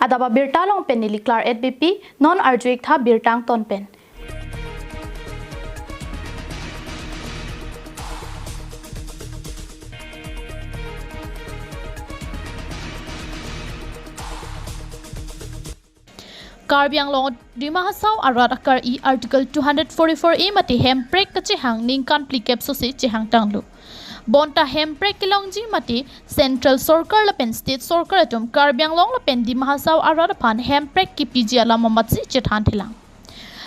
adaba birtalong pen niliklar at BP non arjuik tha birtang ton pen. Karbiang long dimahasau arat akar I article 244A mati hemprek kachihang ningkan plikep sosi chihang tanglu. Bonta hemprek kilongji mati central sorkar lapen state sorkar atum karbiang long lapen dimahasau arat pan hemprek ki PG alamamatsi chethan thilang.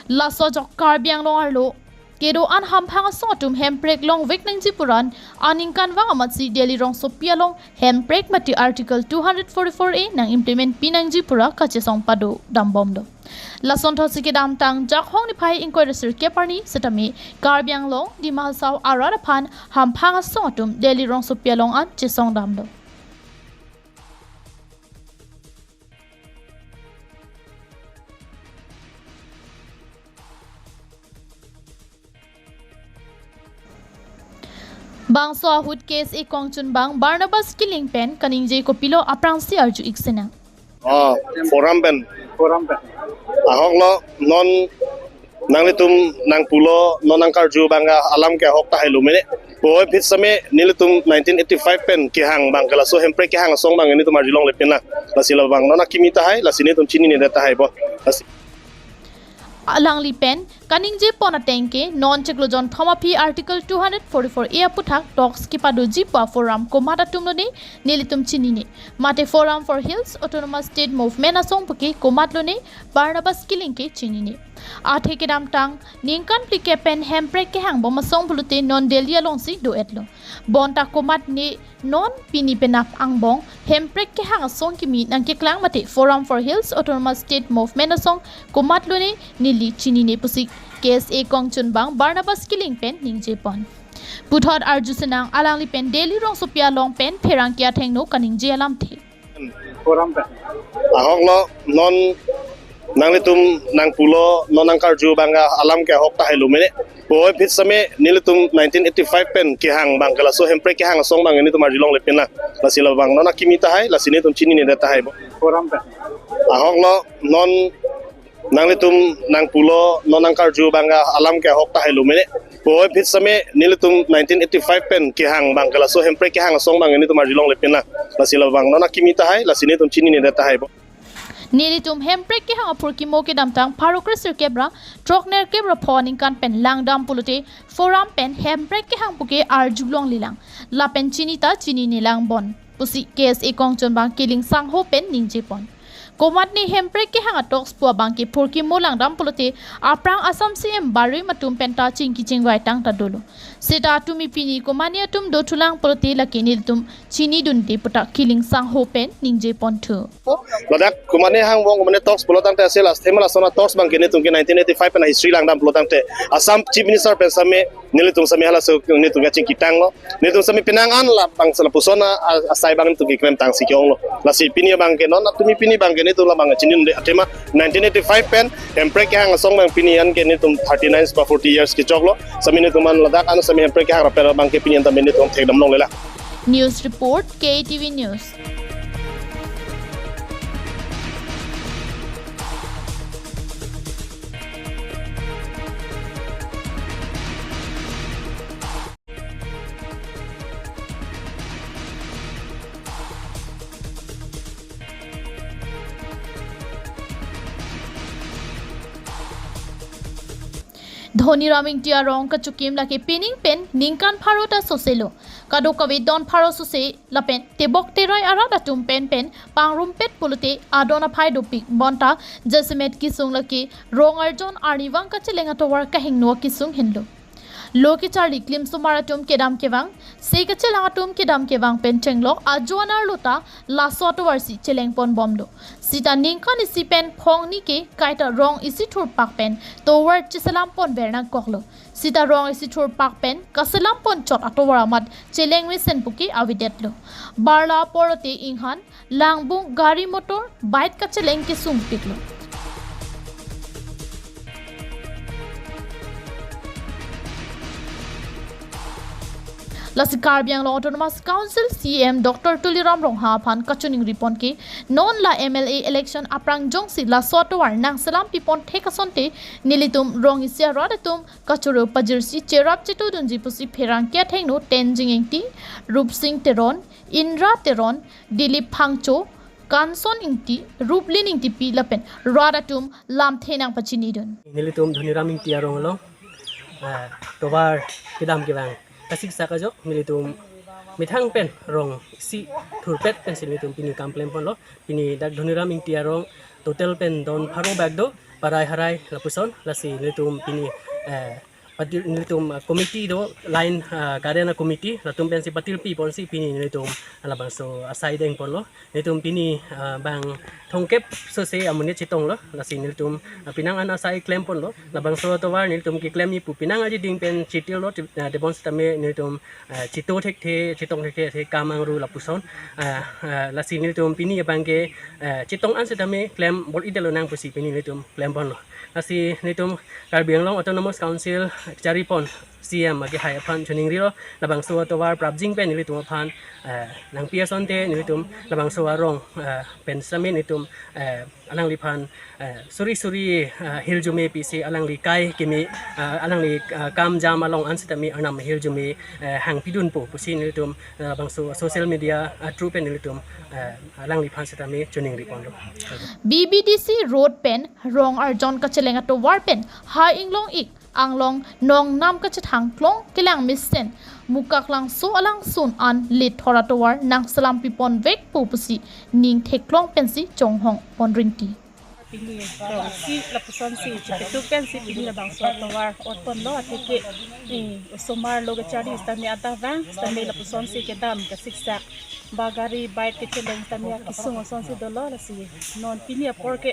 Laso jok karbiang long arlo kedo an hampang sotum hemprek long vek nangji puran aningkan wang amatsi daily rong sopia long hemprek mati article 244A nang implement pinangji pura kachesong pado dambom do. Lason thosike dam tang jak hong ni phai inquiry sir keparni setami karbiang long dimahasau arara phan hampang sotum daily rong sopia long an chesong dam do. Bang so hut case e kongchun bang Barnabas killing pen kaningje ko pilo aprang si arju iksena. Forum pen. Ahok lo non nang litum nang pulo non nang karju banga alam ke hok ta helu mene. Boy pit same nilitum 1985 pen ki hang bang kala so hempre ki hang song bang ni tum arjilong le pen la. Lasila bang nona kimita hai lasini tum chini ni data hai bo. Alang li pen kaningje pona tenke non cheklojon thomapi article 244A puthak talks ki padu jipa forum komata tumlone nelitum chinini mate forum for hills autonomous state movement asong puki komatlone Barnabas killing ke chinini athe ke dam tang ningkan plike pen hemprek ke hang bom song bulute non delia longsi do etlo bonta komat ne non pini penap angbong hemprek ke hang song ki mi nang ke klang mate forum for hills autonomous state movement asong komatlone nili chinini pusik case e kongchun bang Barnabas killing pen ningje pon puthot arjusenang alangli pen daily rong sopia long pen pherang kya thengno kaningje alam the forum pen ahok lo non nang litum nang pulo non nang karju banga alam ke hok ta helu mene boy pit same nilitum 1985 pen ki hang bang kala so hempre ki hang song bang ni tum arjilong le pen la lasila bang nona kimita hai lasini tum chini ni data hai bo forum pen ahok lo non nang litum nang pulo non nang karju banga alam ke hok ta helu mene boy pit same nilitum 1985 pen ki hang bang kala so hempre ki hang song bang ni tum arjilong le pen la lasila bang nona kimita hai lasini tum chini ni data hai bo nilitum hemprek ke hang apur ki mo ke dam tang parokrisir kebra trokner kebra phoning kan pen langdam pulute forum pen hemprek ke hang puke arjulong lilang la pen chinita chini nilang bon pusi case e kongchon bang killing sang ho pen ningje pon komat ni hemprek ke hang atoks pu bang ke phurki mo langdam pulute aprang asam cm barui matum penta chingki chingwai tang ta dolo seta tumi pini komani atum do thulang pulute la kenil tum chini dunti puta killing sang ho pen ningje pon thu ladak kumane hang wong kumane talks pelotang te selas themala sona talks bang kene tung ke 1985 pen history langdam pelotang te asam chief minister pen same nilitung same hala so nitung ngaching kitang lo nitung same pinangan la bang sala pusona asai bang tung kikrem tang sikyong lo la si pini bang ke non tumi pini bang kene tung la bang chinin de atema 1985 pen hemprek ke hang song bang pini an kene tung 39 pa 40 years ki choklo same nitung man ladak anu same hemprek ke hang rapel bang ke pini an tamen nitung thekdam long lela news report KATV news. Dhoni raming tia rong ka chukim la ke pinning pen ningkan pharota soselo kado kawe don pharo sose la pen tebok terai ara da tum pen pen pangrum pet pulute adona phai do pik bonta jasmet kisung la ke rong arjon arniwang ka chelenga to war ka hingno kisung hinlo Loki Charlie Klim Sumaratum Kedam Kevang, Sega Chelangatum Kedam Kevang Pentenglo, Ajuana Luta, La Soto Versi Cheleng Pon Bomdo. Sita Ninkan isi pen Pong Nike, Kaita Rong isi Tur Pak Pen, Toward Chisalam Pon Berna Koklo. Sita Rong isi Tur Pak Pen, Kasalam Pon Chot Atowaramat, Cheleng Risen Puki Avidetlo. Barla Porote Inghan, Langbung Gari Motor, Bite Kacheleng Kisung Piklo. Lasi Karbi Anglong Autonomous Council CM Dr. Tuliram Rongha Phan Kachuning Ripon ke non la MLA election aprang jong si la sotwar nang salam pipon thekasonte nilitum rong isia radatum kachuru pajirsi cherap chitu dunji pusi pherang kya thengno tenjing engti Rup Singh Teron Indra Teron Dilip Phangcho Kanson ingti Ruplin ingti pi lapen radatum lam thenang pachinidun nilitum dhoniram ingti arong lo tobar kidam kibang kasik sakajo nilitum mithang pen rong si thurpet pen nilitum pini kamplem pon lo pini dak dhoniram ingti arong total pen don pharo bag do parai harai lapuson lasi nilitum pini patil nilitum committee do line garena committee latum pen si patil pi pon si pini nilitum alabang so asai deng pon lo nilitum pini bang thongkep so se amuni chitong lo lasi nilitum pinang an asai claim pon lo labang so to war nilitum ki claim ni pu pinang aji ding pen chitil lo debon stame nilitum chito thek the chitong thek the kamang ru lapuson lasi nilitum pini bang ke chitong an setame claim bol idelo nang pusi pini nilitum claim pon lo lasi nilitum Karbi Anglong Autonomous Council cari pon CM agi hai phan chuning ri lo labang so to war prabjing pen nilitum phan nang piason te nilitum labang so rong pen samin nilitum alang li phan suri hiljume pc alang li kai kimi alang li kam jam along ansitami anam hiljume hang pidun po pusi nilitum labang so social media true pen nilitum alang li phan sitami chuning ri pon lo BBDC road pen rong arjon kachelenga to war pen ha inglong ik anglong nong nam ka chathang klong kilang misen mukak lang so alang sun an lit thora to war nang salam pipon vek pupusi ning theklong pensi chonghong ponrinti pini si lapuson si chitu pen si pini labang so tawar oton lo atike somar lo gachari stami atavang stami lapuson si kedam ka siksak bagari bait ke cheleng stami kisung son si dolo la si non pini apor ke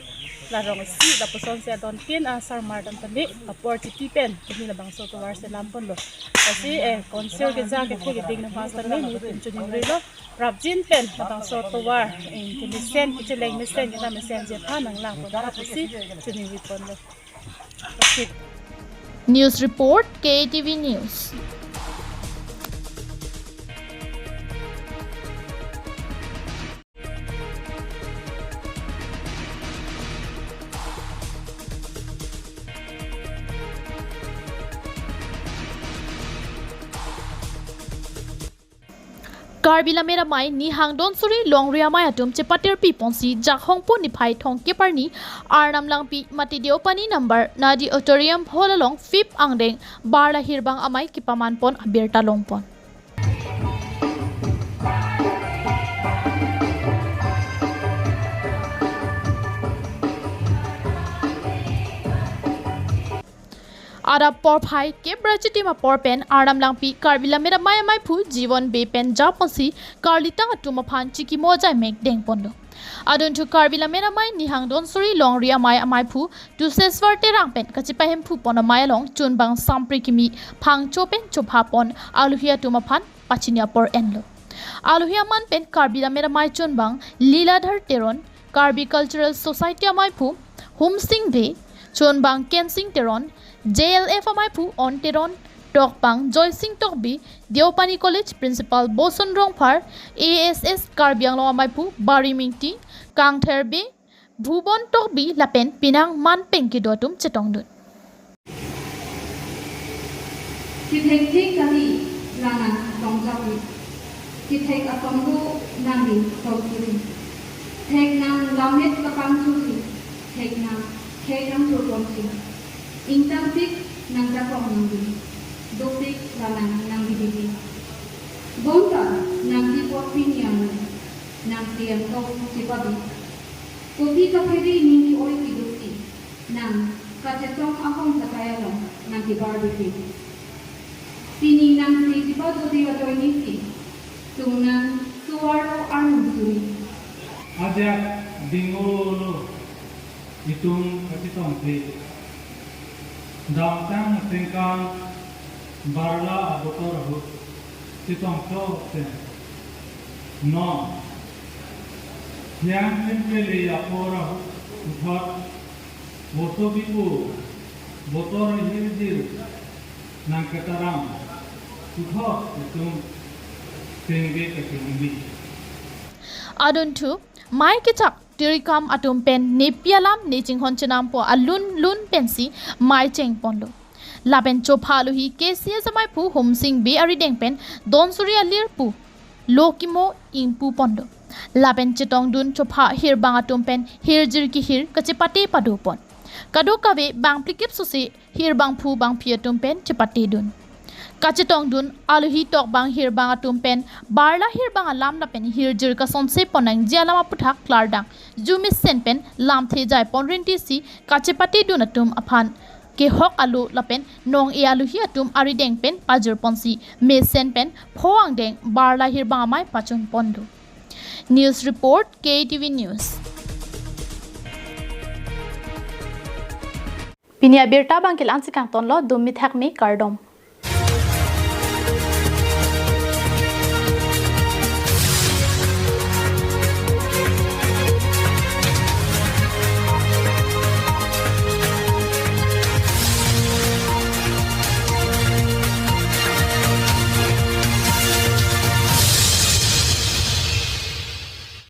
la rong si lapuson si adon pin asar mar dan tani apor chiti pen pini labang so tawar se lampon lo kasi konser ke ja ke ke ding na pas tani ni tin chuning re lo rabjin pen labang so tawar in sen ke cheleng misen ke na misen je pa nang lang News report KATV News. Karbi lamera mai ni hangdon suri longria mai atum chepater pi ponsi jakhong pu ni phai thong keper ni arnam lang pi mati diopani number nadi auditorium holalong fip angdeng barla hirbang amai kipaman pon abirta longpon Ada por phai ke brachiti ma por pen arnam lang pi karbila mera mai phu jiwan be pen japonsi karlita atuma phan chiki moja mek deng pondo adon thu karbila mera mai ni hangdon suri longria mai amai phu tu seswar te rang pen kachi pa hem phu pon mai long chun bang sampri kimi phang cho pen chopha pon aluhia tuma phan pachinia por enlo aluhia man pen karbila mera mai chun bang liladhar teron Karbi Cultural Society amai phu hum sing be chun bang ken sing teron JLF amai phu on teron Tokpang Joy Singh Tokbi Deopani College Principal Boson Rongphar ASS Karbi Anglong amai phu Bari Mingti Kangtherbe Bhubon Tokbi Lapen Pinang Man Pengki dotum chetongdun Kithek kali lana tongjawi Kithek atombu nangi tokuri Thek nam lamet kapang suri Thek nam turkonsi Intapik nang japong nangi Dopik lanang nangi digi Bonta nang dipot pinyam Nang tiang tok sipadi Kopi kapedi ningi oi kiduki Nang kacetong akong katayalong Nang kibarbiki Pini nang sipad odi adoy niki Tungnan suwaro arnum suri Ajak dingolo Itung katitong pri Dautang singkang barla abotor ho Titong to sen No Yang simply apora uthot Boto bipu Botor hirzir Nang katarang Tuthok itum pengge katumbi. Adon tu mai kitak tirikam atum pen nepialam nejing honchanam po alun lun pensi mai cheng ponlo. Laben chophalu hi kesia samai pu homsing be ari deng pen don surya lir pu lokimo impu pondo. Laben chitong dun chopha hir bang atum pen hir jirki hir kachipate padu pon. Kado kawe bang plikip susi hir bang pu bang piatum pen chipate dun. Kachitong dun aluhi tok bang hir bang atum pen barla hir bang alam la pen hir jir ka sonse ponang jialama puthak klardang jumis sen pen lam the jai ponrinti si kachipate dun atum aphan ke hok alu la pen nong e aluhi atum ari deng pen pajur ponsi me sen pen phoang deng barla hir bang amai pachun pondu. News report KATV News. Pinia birta bangkil ansikang tonlo dumit hak me kardom.